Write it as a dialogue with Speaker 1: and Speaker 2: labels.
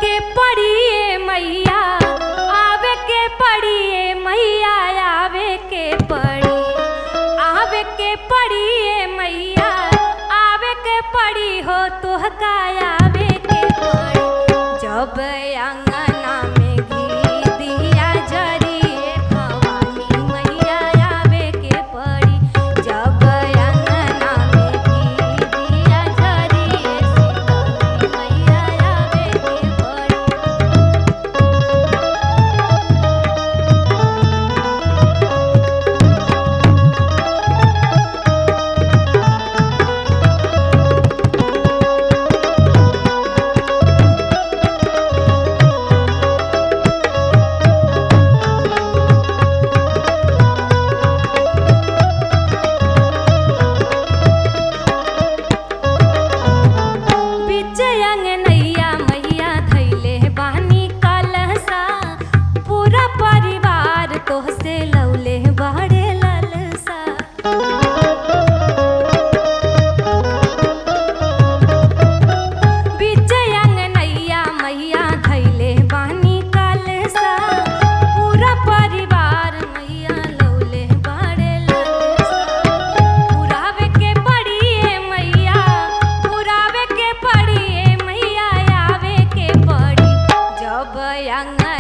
Speaker 1: के पड़ी ए मैया, आवे के पड़ी ए मैया, आवे के पड़ी, आवे के पड़ी ए मैया, आवे के पड़ी हो तुहका आवे के पड़ी। जब अंगना में घी दिया जरिए भवानी मैया आवे के पड़ी। जब अंगना में घी दिया जरिए शीतली मैया आवे के पड़ी। Yang